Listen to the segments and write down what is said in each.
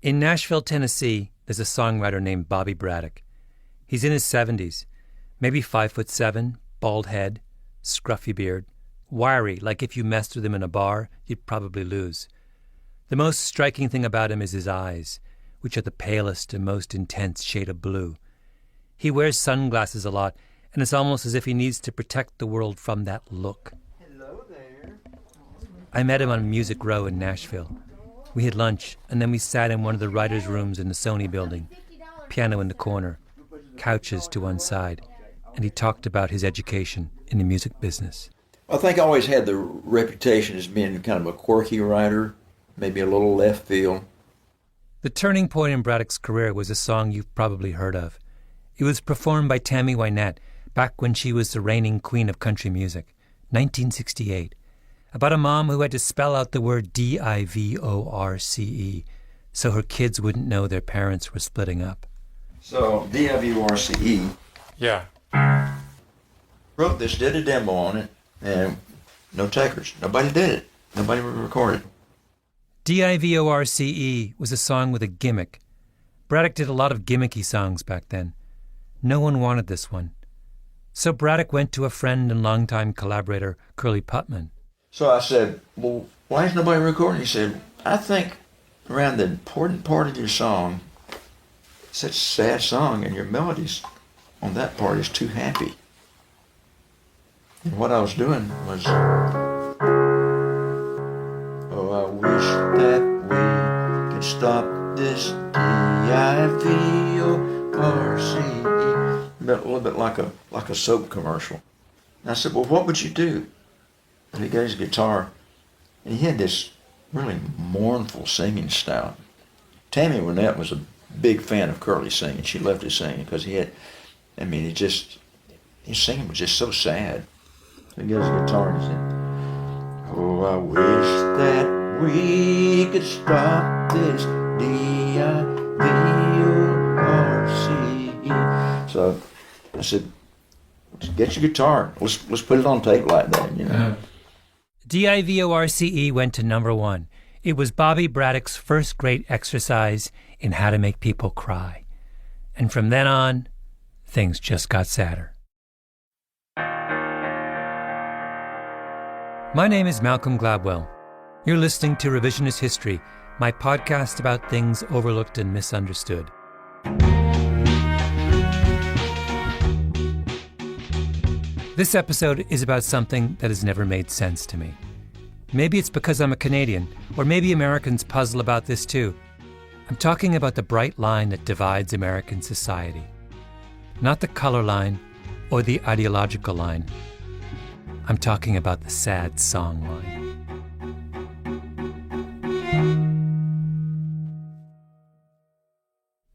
In Nashville, Tennessee, there's a songwriter named Bobby Braddock. He's in his 70s, maybe 5'7", bald head, scruffy beard, wiry, like if you messed with him in a bar, you'd probably lose. The most striking thing about him is his eyes, which are the palest and most intense shade of blue. He wears sunglasses a lot, and it's almost as if he needs to protect the world from that look. Hello there. I met him on Music Row in Nashville. We had lunch, and then we sat in one of the writers' rooms in the Sony building. Piano in the corner, couches to one side, and he talked about his education in the music business. I think I always had the reputation as being kind of a quirky writer, maybe a little left field. The turning point in Braddock's career was a song you've probably heard of. It was performed by Tammy Wynette back when she was the reigning queen of country music, 1968, about a mom who had to spell out the word D-I-V-O-R-C-E so her kids wouldn't know their parents were splitting up. So, D-I-V-O-R-C-E. Yeah. Wrote this, did a demo on it, and no takers. Nobody did it. Nobody recorded. D-I-V-O-R-C-E was a song with a gimmick. Braddock did a lot of gimmicky songs back then. No one wanted this one. So Braddock went to a friend and longtime collaborator, Curly Putman. So I said, well, why is nobody recording? He said, I think around the important part of your song, it's such a sad song, and your melodies on that part is too happy. And what I was doing was, oh, I wish that we could stop this D-I-V-O-R-C-E. A little bit like a soap commercial. And I said, well, what would you do? And he got his guitar, and he had this really mournful singing style. Tammy Wynette was a big fan of Curly's singing. She loved his singing because his singing was just so sad. So he got his guitar and he said, oh, I wish that we could stop this D-I-V-O-R-C-E. So I said, get your guitar. Let's put it on tape like that, you know. D-I-V-O-R-C-E went to number one. It was Bobby Braddock's first great exercise in how to make people cry. And from then on, things just got sadder. My name is Malcolm Gladwell. You're listening to Revisionist History, my podcast about things overlooked and misunderstood. This episode is about something that has never made sense to me. Maybe it's because I'm a Canadian, or maybe Americans puzzle about this too. I'm talking about the bright line that divides American society. Not the color line or the ideological line. I'm talking about the sad song line.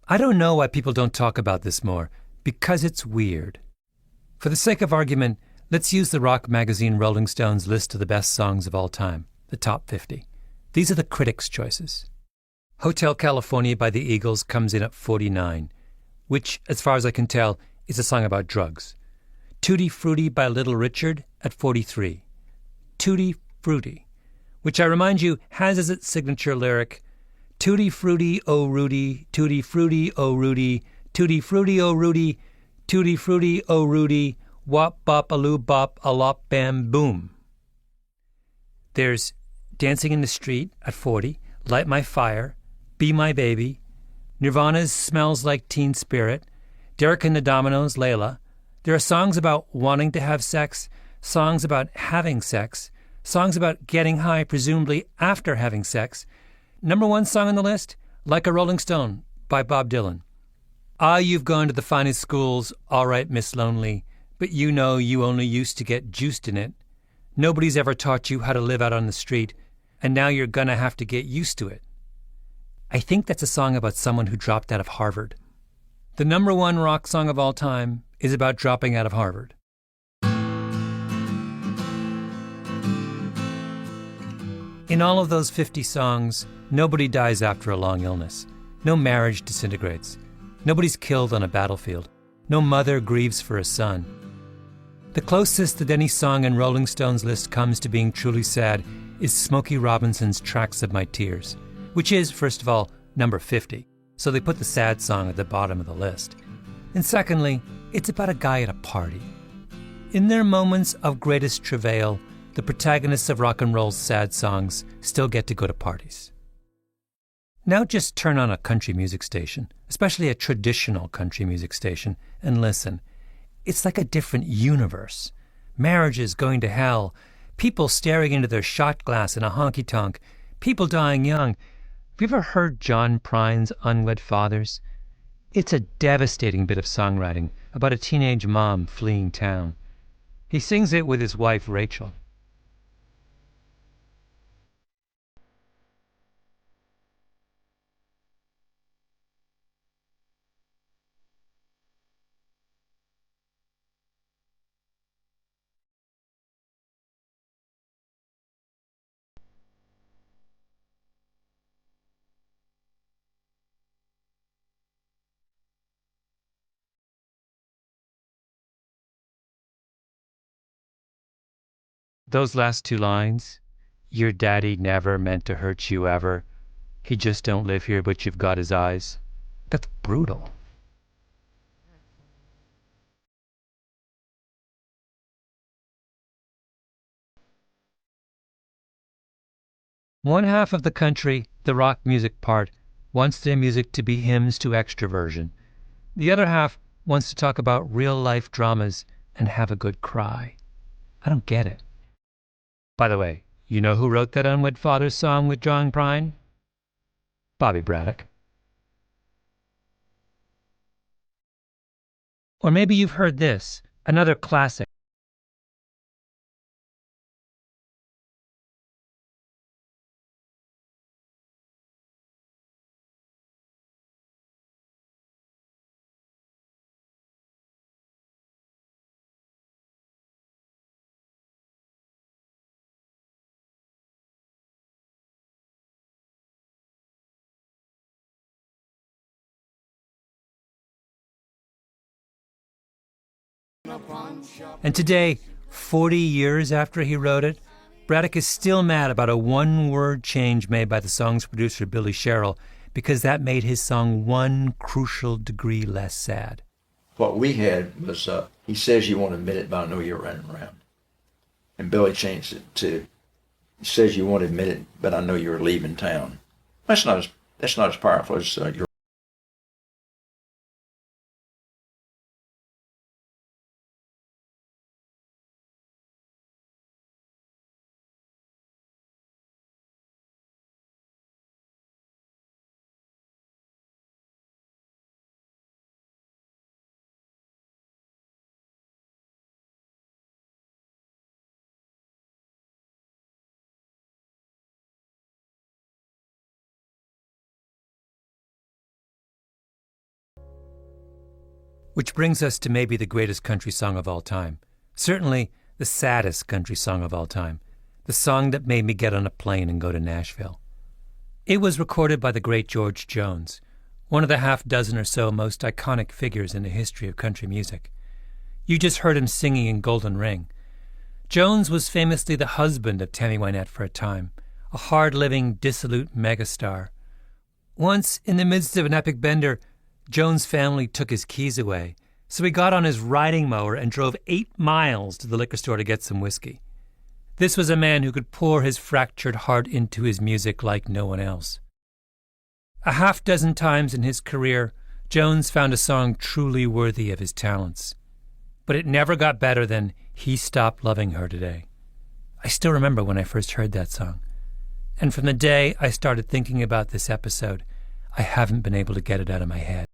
I don't know why people don't talk about this more, because it's weird. For the sake of argument, let's use the rock magazine Rolling Stone's list of the best songs of all time, the top 50. These are the critics' choices. Hotel California by the Eagles comes in at 49, which, as far as I can tell, is a song about drugs. Tutti Frutti by Little Richard at 43. Tutti Frutti, which I remind you has as its signature lyric, Tutti Frutti, oh Rudy, Tutti Frutti, oh Rudy, Tutti Frutti, oh Rudy, Tutti Frutti, oh Rudy, wop bop a loo bop a lop bam boom. There's Dancing in the Street at 40, Light My Fire, Be My Baby, Nirvana's Smells Like Teen Spirit, Derek and the Dominoes, Layla. There are songs about wanting to have sex, songs about having sex, songs about getting high, presumably after having sex. Number one song on the list, Like a Rolling Stone by Bob Dylan. Ah, you've gone to the finest schools, all right, Miss Lonely, but you know you only used to get juiced in it. Nobody's ever taught you how to live out on the street, and now you're gonna have to get used to it. I think that's a song about someone who dropped out of Harvard. The number one rock song of all time is about dropping out of Harvard. In all of those 50 songs, nobody dies after a long illness. No marriage disintegrates. Nobody's killed on a battlefield. No mother grieves for a son. The closest that any song in Rolling Stone's list comes to being truly sad is Smokey Robinson's Tracks of My Tears, which is, first of all, number 50, so they put the sad song at the bottom of the list. And secondly, it's about a guy at a party. In their moments of greatest travail, the protagonists of rock and roll's sad songs still get to go to parties. Now just turn on a country music station, especially a traditional country music station, and listen. It's like a different universe. Marriages going to hell, people staring into their shot glass in a honky-tonk, people dying young. Have you ever heard John Prine's Unwed Fathers? It's a devastating bit of songwriting about a teenage mom fleeing town. He sings it with his wife, Rachel. Those last two lines, your daddy never meant to hurt you ever. He just don't live here, but you've got his eyes. That's brutal. One half of the country, the rock music part, wants their music to be hymns to extroversion. The other half wants to talk about real-life dramas and have a good cry. I don't get it. By the way, you know who wrote that Unwed Fathers song with John Prine? Bobby Braddock. Or maybe you've heard this, another classic. And today, 40 years after he wrote it, Braddock is still mad about a one-word change made by the song's producer, Billy Sherrill, because that made his song one crucial degree less sad. What we had was, he says you won't admit it, but I know you're running around. And Billy changed it to, he says you won't admit it, but I know you're leaving town. That's not as powerful as your Which brings us to maybe the greatest country song of all time. Certainly the saddest country song of all time. The song that made me get on a plane and go to Nashville. It was recorded by the great George Jones, one of the half-dozen or so most iconic figures in the history of country music. You just heard him singing in Golden Ring. Jones was famously the husband of Tammy Wynette for a time, a hard-living, dissolute megastar. Once, in the midst of an epic bender, Jones' family took his keys away, so he got on his riding mower and drove 8 miles to the liquor store to get some whiskey. This was a man who could pour his fractured heart into his music like no one else. A half-dozen times in his career, Jones found a song truly worthy of his talents. But it never got better than He Stopped Loving Her Today. I still remember when I first heard that song. And from the day I started thinking about this episode, I haven't been able to get it out of my head.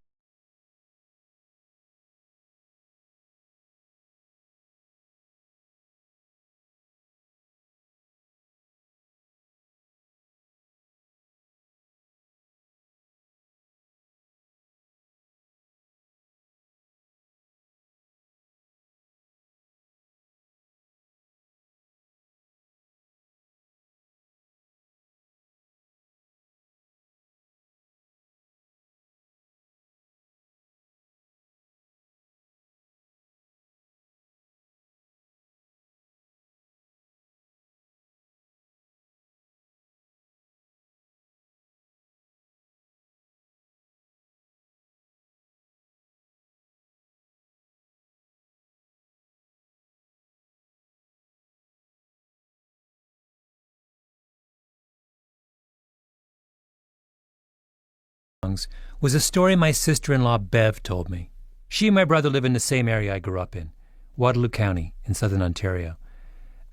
was a story my sister-in-law Bev told me. She and my brother live in the same area I grew up in, Waterloo County in southern Ontario.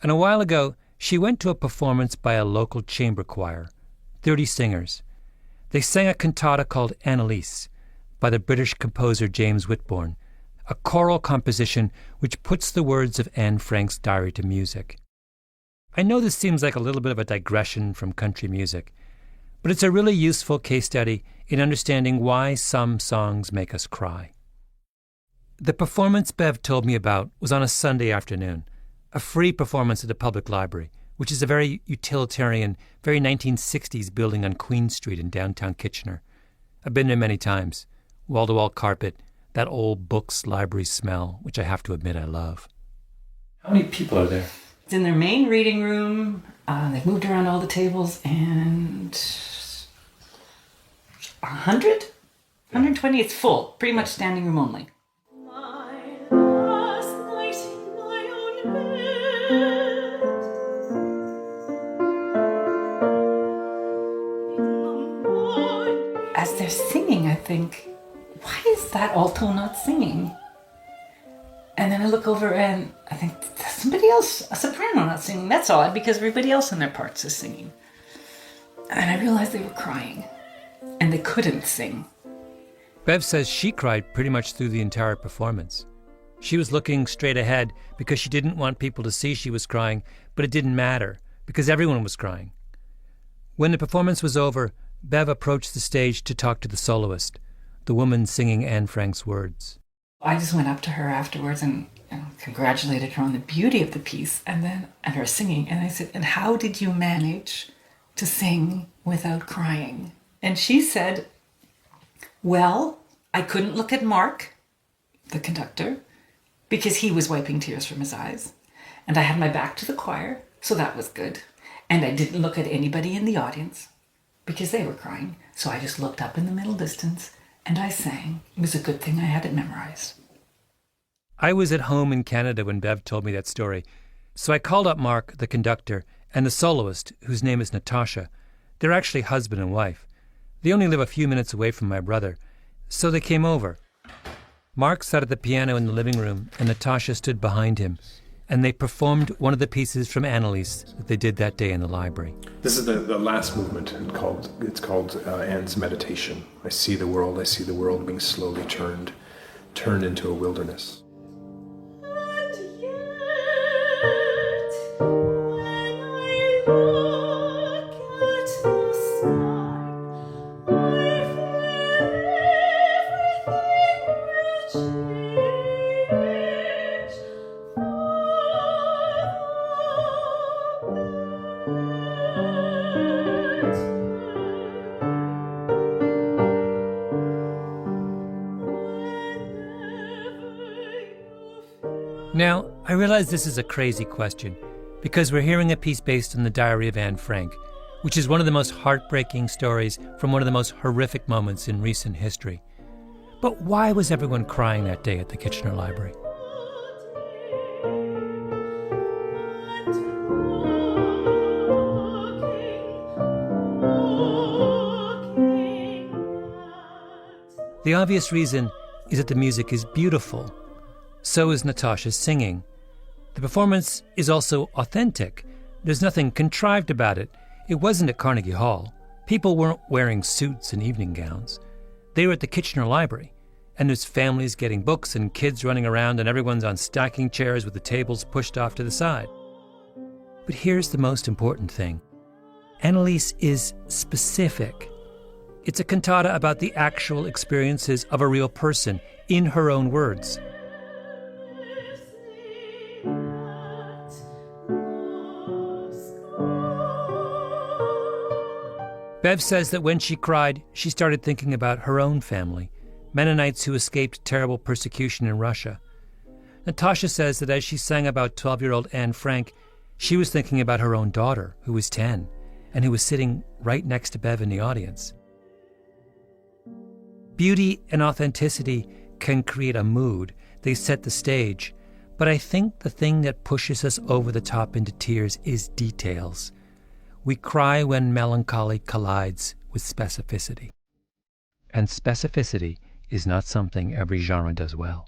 And a while ago, she went to a performance by a local chamber choir, 30 singers. They sang a cantata called Annalise by the British composer James Whitbourne, a choral composition which puts the words of Anne Frank's diary to music. I know this seems like a little bit of a digression from country music, but it's a really useful case study in understanding why some songs make us cry. The performance Bev told me about was on a Sunday afternoon, a free performance at the public library, which is a very utilitarian, very 1960s building on Queen Street in downtown Kitchener. I've been there many times. Wall-to-wall carpet, that old books library smell, which I have to admit I love. How many people are there? It's in their main reading room. They've moved around all the tables, and 100? 120, it's full. Pretty much standing room only. As they're singing, I think, why is that alto not singing? And then I look over and I think, there's somebody else, a soprano not singing. That's odd because everybody else in their parts is singing. And I realized they were crying and they couldn't sing. Bev says she cried pretty much through the entire performance. She was looking straight ahead because she didn't want people to see she was crying, but it didn't matter because everyone was crying. When the performance was over, Bev approached the stage to talk to the soloist, the woman singing Anne Frank's words. I just went up to her afterwards and congratulated her on the beauty of the piece and her singing. And I said, and how did you manage to sing without crying? And she said, well, I couldn't look at Mark, the conductor, because he was wiping tears from his eyes. And I had my back to the choir, so that was good. And I didn't look at anybody in the audience because they were crying. So I just looked up in the middle distance and I sang. It was a good thing I had it memorized. I was at home in Canada when Bev told me that story, so I called up Mark, the conductor, and the soloist, whose name is Natasha. They're actually husband and wife. They only live a few minutes away from my brother, so they came over. Mark sat at the piano in the living room, and Natasha stood behind him, and they performed one of the pieces from Annalise that they did that day in the library. This is the last movement. It's called Anne's Meditation. I see the world being slowly turned into a wilderness. And yet, when I look at the sky, I feel everything will change. Now, I realize this is a crazy question, because we're hearing a piece based on the diary of Anne Frank, which is one of the most heartbreaking stories from one of the most horrific moments in recent history. But why was everyone crying that day at the Kitchener Library? The obvious reason is that the music is beautiful. So is Natasha's singing. The performance is also authentic. There's nothing contrived about it. It wasn't at Carnegie Hall. People weren't wearing suits and evening gowns. They were at the Kitchener Library, and there's families getting books and kids running around and everyone's on stacking chairs with the tables pushed off to the side. But here's the most important thing. Annalise is specific. It's a cantata about the actual experiences of a real person in her own words. Bev says that when she cried, she started thinking about her own family, Mennonites who escaped terrible persecution in Russia. Natasha says that as she sang about 12-year-old Anne Frank, she was thinking about her own daughter, who was 10, and who was sitting right next to Bev in the audience. Beauty and authenticity can create a mood. They set the stage. But I think the thing that pushes us over the top into tears is details. We cry when melancholy collides with specificity. And specificity is not something every genre does well.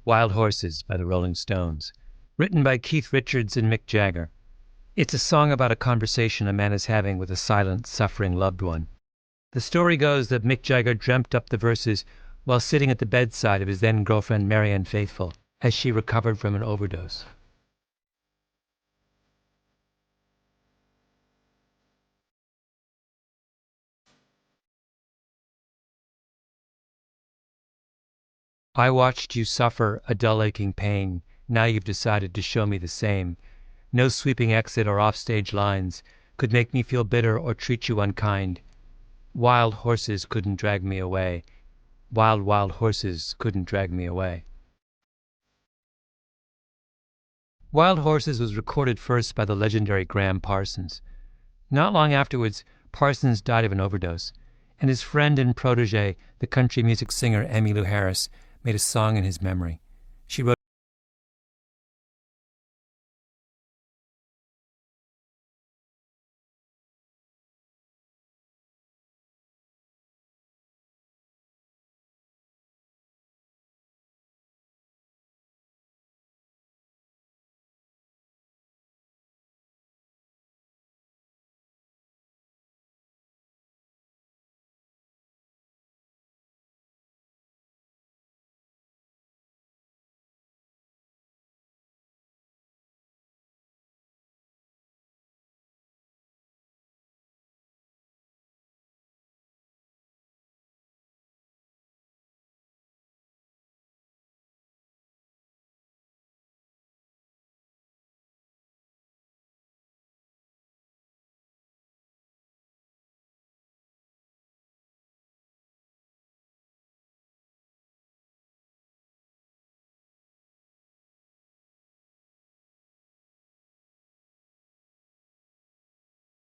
Wild Horses by the Rolling Stones, written by Keith Richards and Mick Jagger. It's a song about a conversation a man is having with a silent, suffering loved one. The story goes that Mick Jagger dreamt up the verses while sitting at the bedside of his then-girlfriend Marianne Faithfull as she recovered from an overdose. I watched you suffer a dull aching pain. Now you've decided to show me the same. No sweeping exit or offstage lines could make me feel bitter or treat you unkind. Wild horses couldn't drag me away. Wild, wild horses couldn't drag me away. Wild Horses was recorded first by the legendary Graham Parsons. Not long afterwards, Parsons died of an overdose, and his friend and protege, the country music singer Emmylou Harris, made a song in his memory. She wrote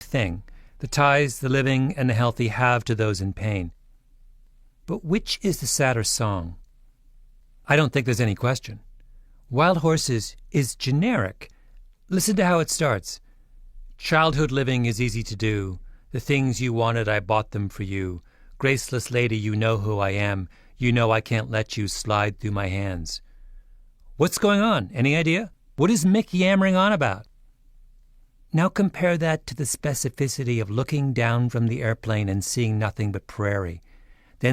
thing, the ties the living and the healthy have to those in pain. But which is the sadder song? I don't think there's any question. Wild Horses is generic. Listen to how it starts. Childhood living is easy to do. The things you wanted, I bought them for you. Graceless lady, you know who I am. You know I can't let you slide through my hands. What's going on? Any idea? What is Mick yammering on about? Now compare that to the specificity of looking down from the airplane and seeing nothing but prairie. Then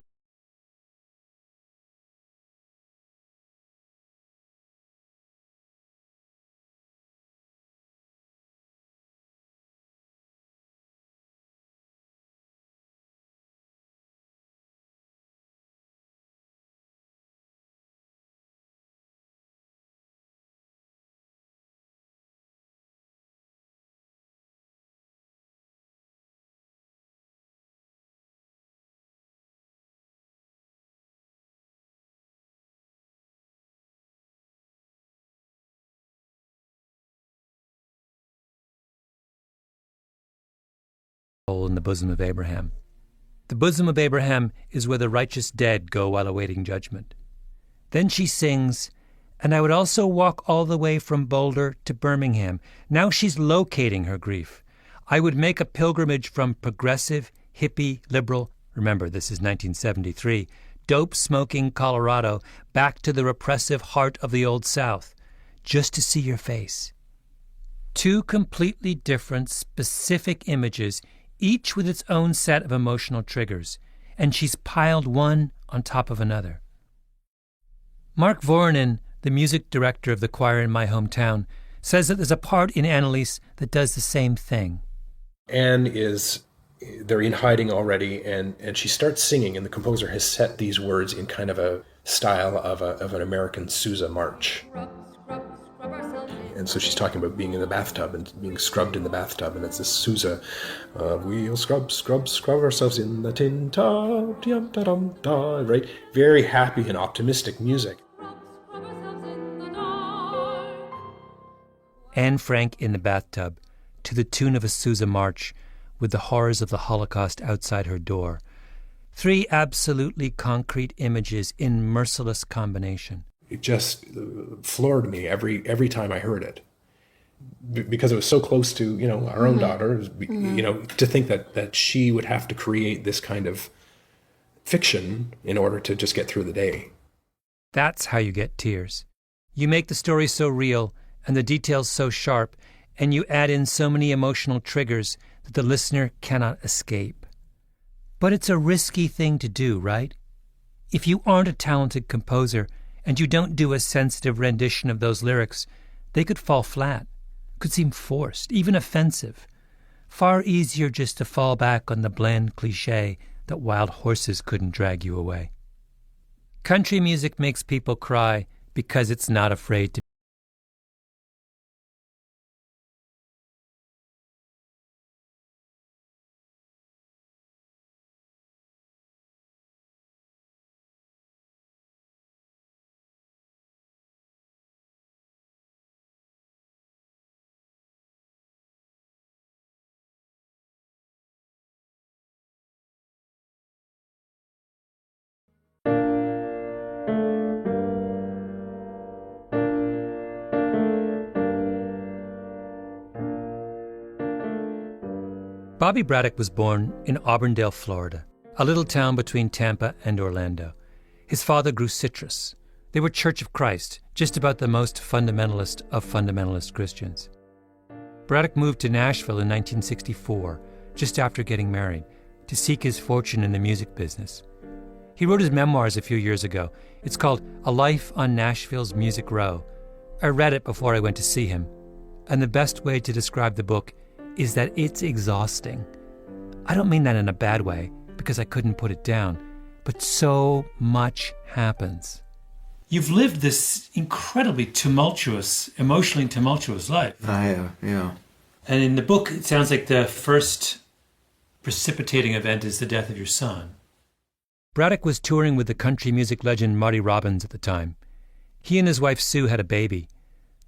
in the bosom of Abraham. The bosom of Abraham is where the righteous dead go while awaiting judgment. Then she sings, and I would also walk all the way from Boulder to Birmingham. Now she's locating her grief. I would make a pilgrimage from progressive, hippie, liberal, remember this is 1973, dope-smoking Colorado back to the repressive heart of the Old South, just to see your face. Two completely different, specific images, each with its own set of emotional triggers, and she's piled one on top of another. Mark Voronin, the music director of the choir in my hometown, says that there's a part in Annalise that does the same thing. Anne they're in hiding already, and she starts singing, and the composer has set these words in kind of a style of an American Sousa march. And so she's talking about being in the bathtub and being scrubbed in the bathtub, and it's this Sousa, we'll scrub ourselves in the tin tub, dum-da-dum-da, right? Very happy and optimistic music. Anne Frank in the bathtub, to the tune of a Sousa march, with the horrors of the Holocaust outside her door. 3 absolutely concrete images in merciless combination. It just floored me every time I heard it. Because it was so close to, our own daughter, to think that she would have to create this kind of fiction in order to just get through the day. That's how you get tears. You make the story so real and the details so sharp, and you add in so many emotional triggers that the listener cannot escape. But it's a risky thing to do, right? If you aren't a talented composer and you don't do a sensitive rendition of those lyrics, they could fall flat, could seem forced, even offensive. Far easier just to fall back on the bland cliché that wild horses couldn't drag you away. Country music makes people cry because it's not afraid to. Bobby Braddock was born in Auburndale, Florida, a little town between Tampa and Orlando. His father grew citrus. They were Church of Christ, just about the most fundamentalist of fundamentalist Christians. Braddock moved to Nashville in 1964, just after getting married, to seek his fortune in the music business. He wrote his memoirs a few years ago. It's called A Life on Nashville's Music Row. I read it before I went to see him, and the best way to describe the book is that it's exhausting. I don't mean that in a bad way, because I couldn't put it down, but so much happens. You've lived this incredibly tumultuous, emotionally tumultuous life. I have, yeah. And in the book, it sounds like the first precipitating event is the death of your son. Braddock was touring with the country music legend Marty Robbins at the time. He and his wife Sue had a baby.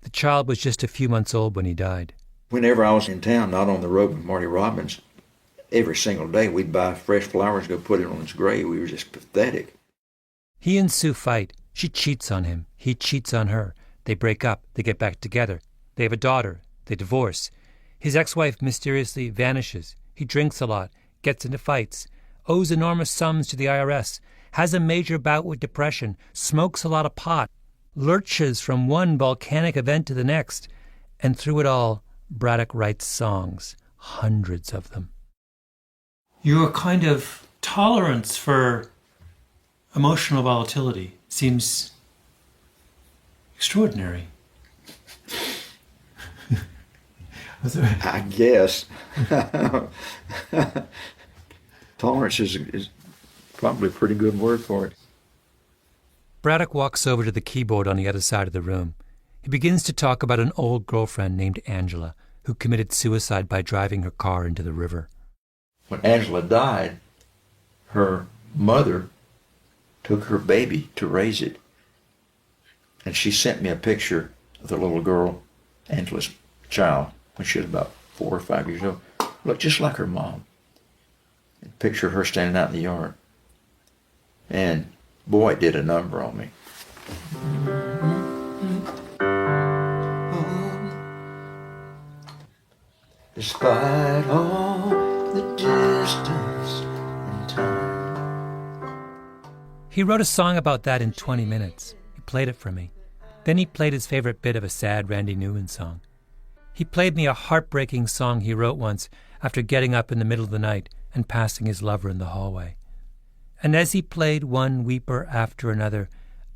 The child was just a few months old when he died. Whenever I was in town, not on the road with Marty Robbins, every single day we'd buy fresh flowers, go put it on his grave. We were just pathetic. He and Sue fight. She cheats on him. He cheats on her. They break up. They get back together. They have a daughter. They divorce. His ex-wife mysteriously vanishes. He drinks a lot, gets into fights, owes enormous sums to the IRS, has a major bout with depression, smokes a lot of pot, lurches from one volcanic event to the next, and through it all, Braddock writes songs, hundreds of them. Your kind of tolerance for emotional volatility seems extraordinary. I guess. Tolerance is probably a pretty good word for it. Braddock walks over to the keyboard on the other side of the room. He begins to talk about an old girlfriend named Angela who committed suicide by driving her car into the river. When Angela died, her mother took her baby to raise it. And she sent me a picture of the little girl, Angela's child, when she was about 4 or 5 years old. Looked just like her mom. And picture of her standing out in the yard. And boy, it did a number on me. Despite all the distance and time. He wrote a song about that in 20 minutes. He played it for me. Then he played his favorite bit of a sad Randy Newman song. He played me a heartbreaking song he wrote once after getting up in the middle of the night and passing his lover in the hallway. And as he played one weeper after another,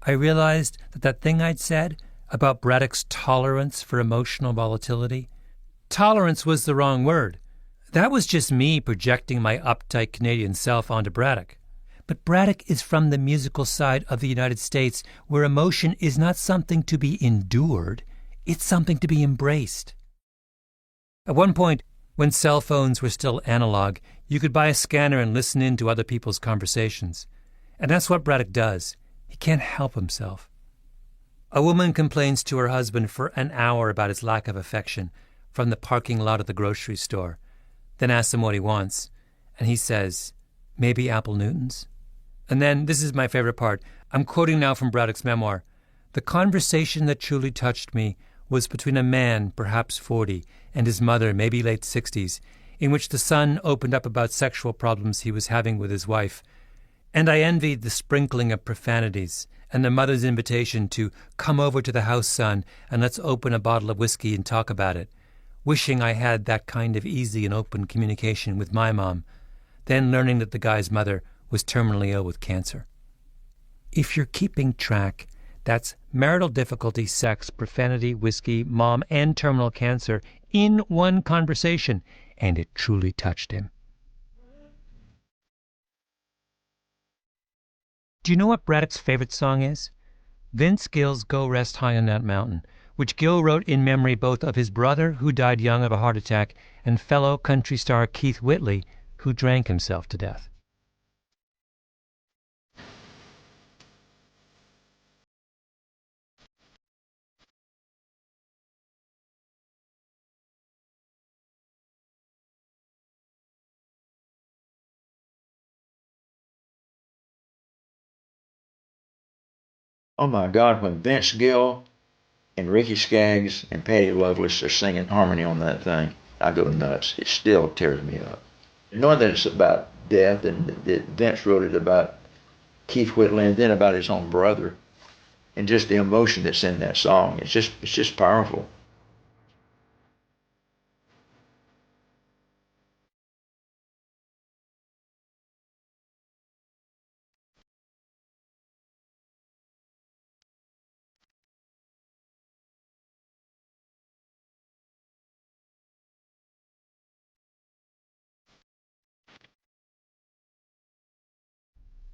I realized that thing I'd said about Braddock's tolerance for emotional volatility, tolerance was the wrong word. That was just me projecting my uptight Canadian self onto Braddock. But Braddock is from the musical side of the United States, where emotion is not something to be endured, it's something to be embraced. At one point, when cell phones were still analog, you could buy a scanner and listen in to other people's conversations. And that's what Braddock does. He can't help himself. A woman complains to her husband for an hour about his lack of affection from the parking lot of the grocery store, then asks him what he wants, and he says, maybe Apple Newtons. And then, this is my favorite part, I'm quoting now from Braddock's memoir, "The conversation that truly touched me was between a man, perhaps 40, and his mother, maybe late 60s, in which the son opened up about sexual problems he was having with his wife. And I envied the sprinkling of profanities and the mother's invitation to come over to the house, son, and let's open a bottle of whiskey and talk about it, wishing I had that kind of easy and open communication with my mom, then learning that the guy's mother was terminally ill with cancer." If you're keeping track, that's marital difficulty, sex, profanity, whiskey, mom, and terminal cancer in one conversation, and it truly touched him. Do you know what Braddock's favorite song is? Vince Gill's Go Rest High on That Mountain, which Gill wrote in memory both of his brother, who died young of a heart attack, and fellow country star Keith Whitley, who drank himself to death. Oh my God, when Vince Gill and Ricky Skaggs and Patty Loveless are singing harmony on that thing, I go nuts. It still tears me up. Knowing that it's about death and that Vince wrote it about Keith Whitley and then about his own brother, and just the emotion that's in that song, it's just powerful.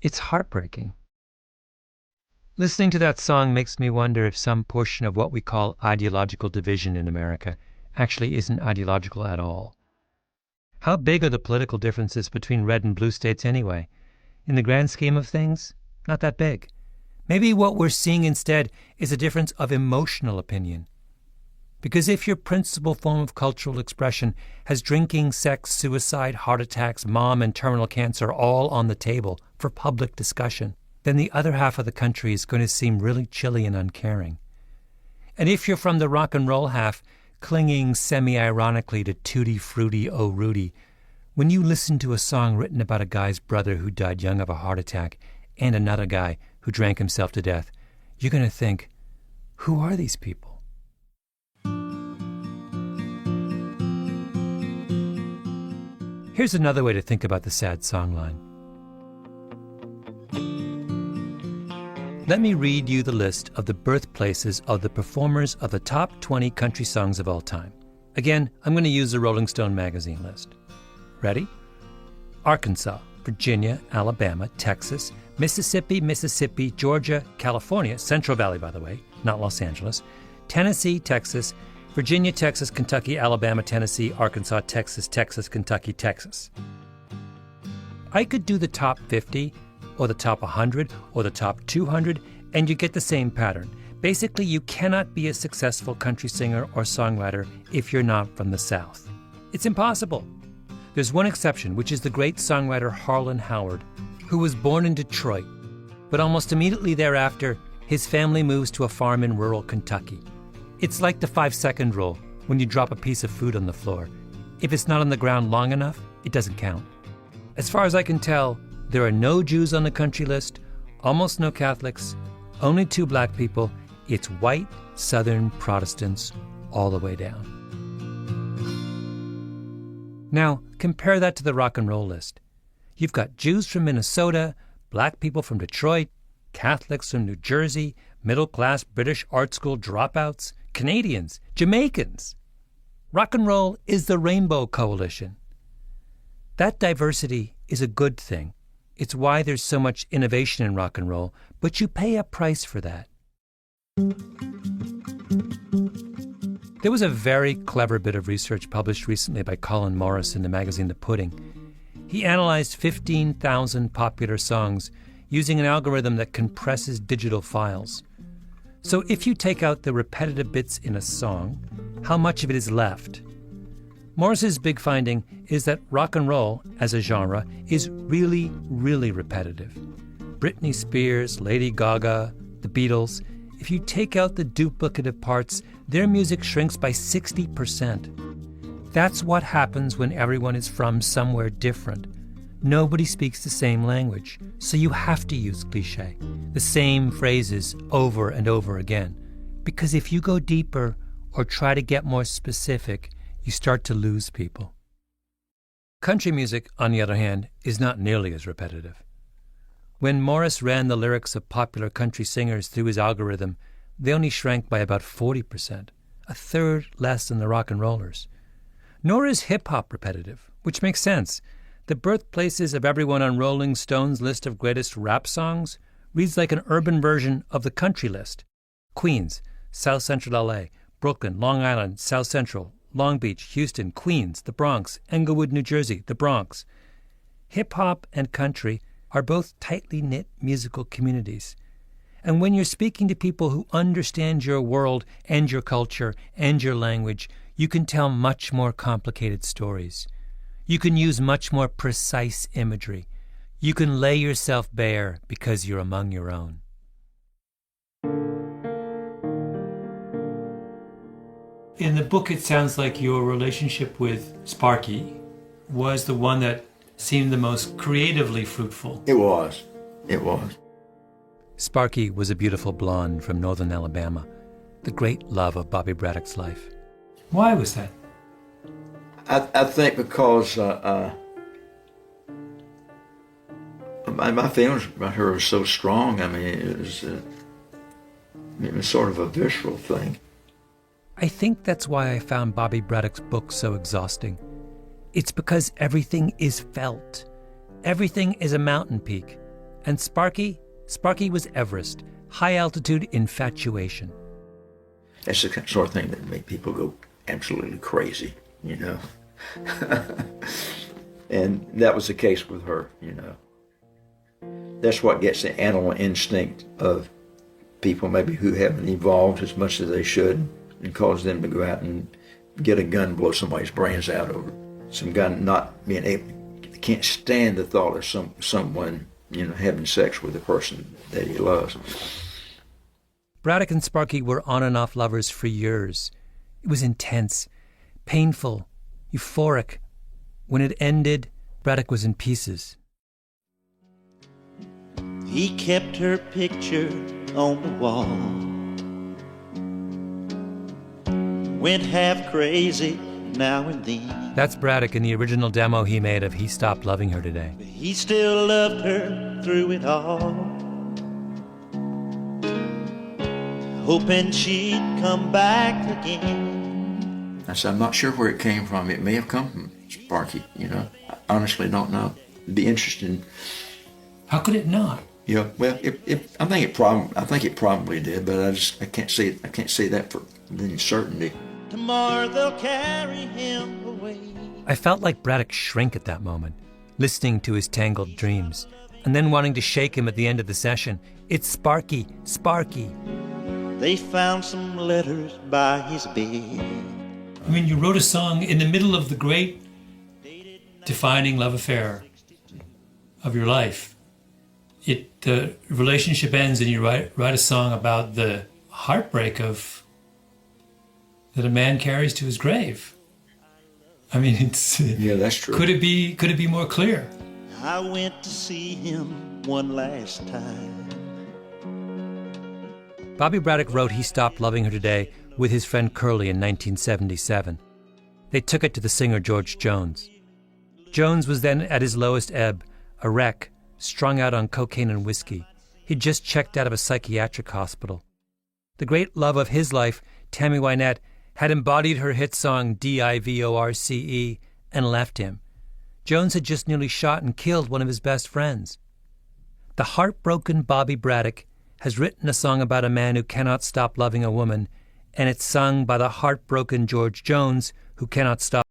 It's heartbreaking. Listening to that song makes me wonder if some portion of what we call ideological division in America actually isn't ideological at all. How big are the political differences between red and blue states anyway? In the grand scheme of things, not that big. Maybe what we're seeing instead is a difference of emotional opinion. Because if your principal form of cultural expression has drinking, sex, suicide, heart attacks, mom, and terminal cancer all on the table for public discussion, then the other half of the country is going to seem really chilly and uncaring. And if you're from the rock and roll half, clinging semi-ironically to Tutti Frutti Oh Rudy, when you listen to a song written about a guy's brother who died young of a heart attack and another guy who drank himself to death, you're going to think, who are these people? Here's another way to think about the sad songline. Let me read you the list of the birthplaces of the performers of the top 20 country songs of all time. Again, I'm going to use the Rolling Stone magazine list. Ready? Arkansas, Virginia, Alabama, Texas, Mississippi, Georgia, California, Central Valley, by the way, not Los Angeles, Tennessee, Texas, Virginia, Texas, Kentucky, Alabama, Tennessee, Arkansas, Texas, Kentucky, Texas. I could do the top 50, or the top 100, or the top 200, and you get the same pattern. Basically, you cannot be a successful country singer or songwriter if you're not from the South. It's impossible. There's one exception, which is the great songwriter Harlan Howard, who was born in Detroit, but almost immediately thereafter, his family moves to a farm in rural Kentucky. It's like the 5-second rule when you drop a piece of food on the floor. If it's not on the ground long enough, it doesn't count. As far as I can tell, there are no Jews on the country list, almost no Catholics, only 2 black people. It's white, Southern Protestants all the way down. Now, compare that to the rock and roll list. You've got Jews from Minnesota, black people from Detroit, Catholics from New Jersey, middle-class British art school dropouts, Canadians, Jamaicans. Rock and roll is the Rainbow Coalition. That diversity is a good thing. It's why there's so much innovation in rock and roll, but you pay a price for that. There was a very clever bit of research published recently by Colin Morris in the magazine The Pudding. He analyzed 15,000 popular songs using an algorithm that compresses digital files. So if you take out the repetitive bits in a song, how much of it is left? Morris's big finding is that rock and roll, as a genre, is really, really repetitive. Britney Spears, Lady Gaga, the Beatles, if you take out the duplicative parts, their music shrinks by 60%. That's what happens when everyone is from somewhere different. Nobody speaks the same language, so you have to use cliché, the same phrases over and over again. Because if you go deeper or try to get more specific, you start to lose people. Country music, on the other hand, is not nearly as repetitive. When Morris ran the lyrics of popular country singers through his algorithm, they only shrank by about 40%, a third less than the rock and rollers. Nor is hip-hop repetitive, which makes sense. The birthplaces of everyone on Rolling Stone's list of greatest rap songs reads like an urban version of the country list. Queens, South Central LA, Brooklyn, Long Island, South Central, Long Beach, Houston, Queens, the Bronx, Englewood, New Jersey, the Bronx. Hip-hop and country are both tightly knit musical communities. And when you're speaking to people who understand your world and your culture and your language, you can tell much more complicated stories. You can use much more precise imagery. You can lay yourself bare because you're among your own. In the book, it sounds like your relationship with Sparky was the one that seemed the most creatively fruitful. It was. It was. Sparky was a beautiful blonde from northern Alabama, the great love of Bobby Braddock's life. Why was that? I think because my feelings about her were so strong. I mean, it was sort of a visceral thing. I think that's why I found Bobby Braddock's book so exhausting. It's because everything is felt. Everything is a mountain peak. And Sparky was Everest, high-altitude infatuation. That's the sort of thing that made people go absolutely crazy, you know. And that was the case with her, you know. That's what gets the animal instinct of people maybe who haven't evolved as much as they should and cause them to go out and get a gun and blow somebody's brains out over some guy not being able, can't stand the thought of someone, you know, having sex with a person that he loves. Braddock and Sparky were on and off lovers for years. It was intense, painful, euphoric. When it ended, Braddock was in pieces. He kept her picture on the wall. Went half crazy now and then. That's Braddock in the original demo he made of He Stopped Loving Her Today. But he still loved her through it all, hoping she'd come back again. I said, I'm not sure where it came from. It may have come from Sparky, you know. I honestly don't know. It'd be interesting. How could it not? Yeah, well, I think it probably did, but I can't say that for any certainty. Tomorrow they'll carry him away. I felt like Braddock shrank at that moment, listening to his tangled dreams, and then wanting to shake him at the end of the session. It's Sparky, Sparky. They found some letters by his bed. I mean, you wrote a song in the middle of the great defining love affair of your life. The relationship ends and you write a song about the heartbreak that a man carries to his grave. I mean, it's... Yeah, that's true. Could it be more clear? I went to see him one last time. Bobby Braddock wrote He Stopped Loving Her Today with his friend Curly in 1977. They took it to the singer George Jones. Jones was then at his lowest ebb, a wreck, strung out on cocaine and whiskey. He'd just checked out of a psychiatric hospital. The great love of his life, Tammy Wynette, had embodied her hit song Divorce and left him. Jones had just nearly shot and killed one of his best friends. The heartbroken Bobby Braddock has written a song about a man who cannot stop loving a woman, and it's sung by the heartbroken George Jones, who cannot stop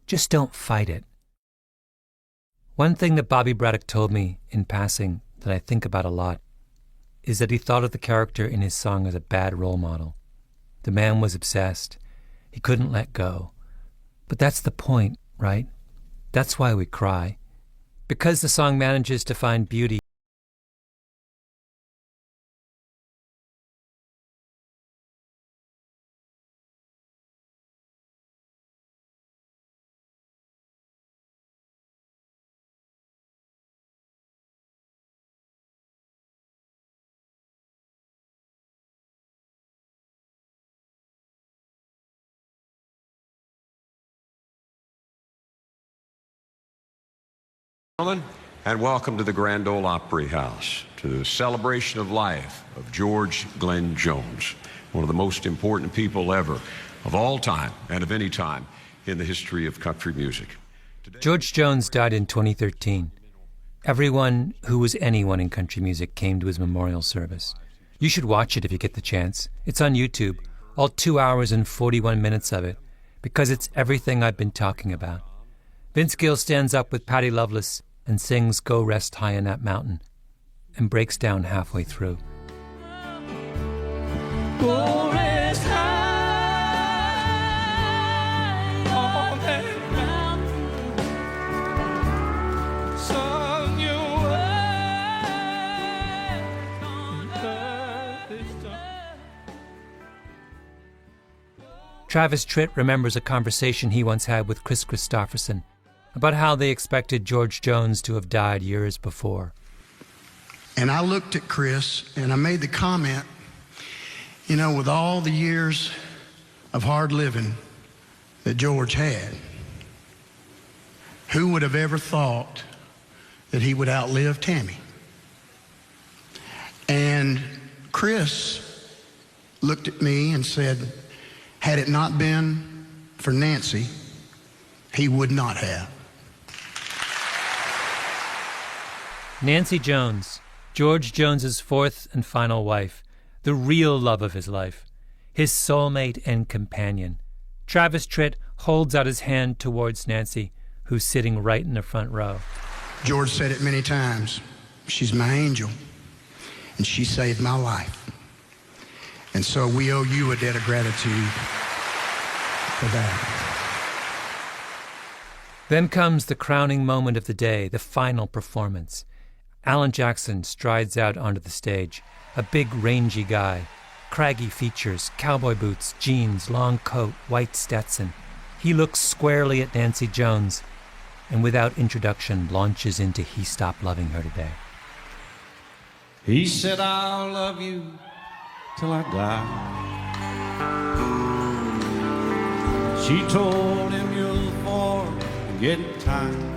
Just don't fight it. One thing that Bobby Braddock told me in passing that I think about a lot is that he thought of the character in his song as a bad role model. The man was obsessed. He couldn't let go. But that's the point, right? That's why we cry. Because the song manages to find beauty. Gentlemen, and welcome to the Grand Ole Opry House, to the celebration of life of George Glenn Jones, one of the most important people ever, of all time and of any time in the history of country music. George Jones died in 2013. Everyone who was anyone in country music came to his memorial service. You should watch it if you get the chance. It's on YouTube, all 2 hours and 41 minutes of it, because it's everything I've been talking about. Vince Gill stands up with Patti Loveless and sings Go Rest High in That Mountain, and breaks down halfway through. Go rest high on that mountain, son, you wait on earth this time. Travis Tritt remembers a conversation he once had with Chris Christopherson about how they expected George Jones to have died years before. And I looked at Chris and I made the comment, you know, with all the years of hard living that George had, who would have ever thought that he would outlive Tammy? And Chris looked at me and said, had it not been for Nancy, he would not have. Nancy Jones, George Jones's fourth and final wife, the real love of his life, his soulmate and companion. Travis Tritt holds out his hand towards Nancy, who's sitting right in the front row. George said it many times, she's my angel, and she saved my life. And so we owe you a debt of gratitude for that. Then comes the crowning moment of the day, the final performance. Alan Jackson strides out onto the stage, a big, rangy guy, craggy features, cowboy boots, jeans, long coat, white Stetson. He looks squarely at Nancy Jones and without introduction launches into He Stopped Loving Her Today. He said, I'll love you till I die. She told him, you'll forget time.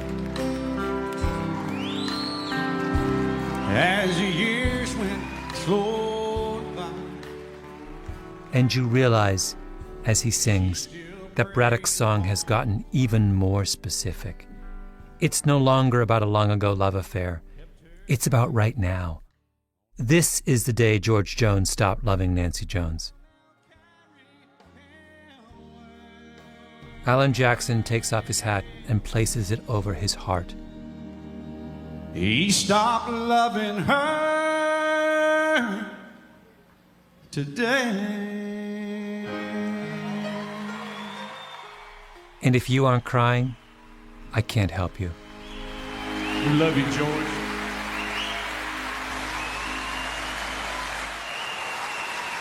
As the years went slowly by. And you realize, as he sings, that Braddock's song has gotten even more specific. It's no longer about a long-ago love affair. It's about right now. This is the day George Jones stopped loving Nancy Jones. Alan Jackson takes off his hat and places it over his heart. He stopped loving her today. And if you aren't crying, I can't help you. We love you, George.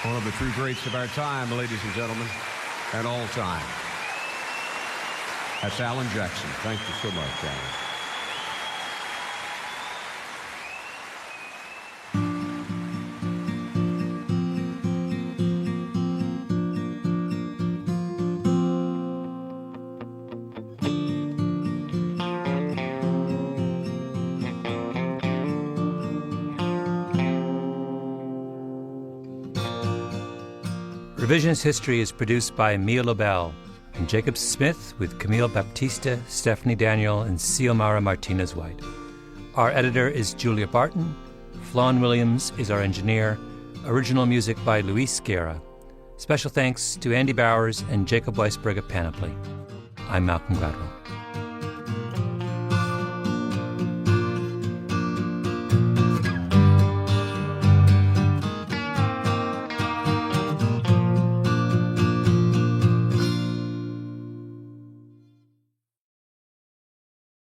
One of the true greats of our time, ladies and gentlemen, and all time. That's Alan Jackson. Thank you so much, Alan. Revisionist History is produced by Mia Lobel and Jacob Smith with Camille Baptista, Stephanie Daniel, and Xiomara Martinez-White. Our editor is Julia Barton. Flawn Williams is our engineer. Original music by Luis Guerra. Special thanks to Andy Bowers and Jacob Weisberg of Panoply. I'm Malcolm Gladwell.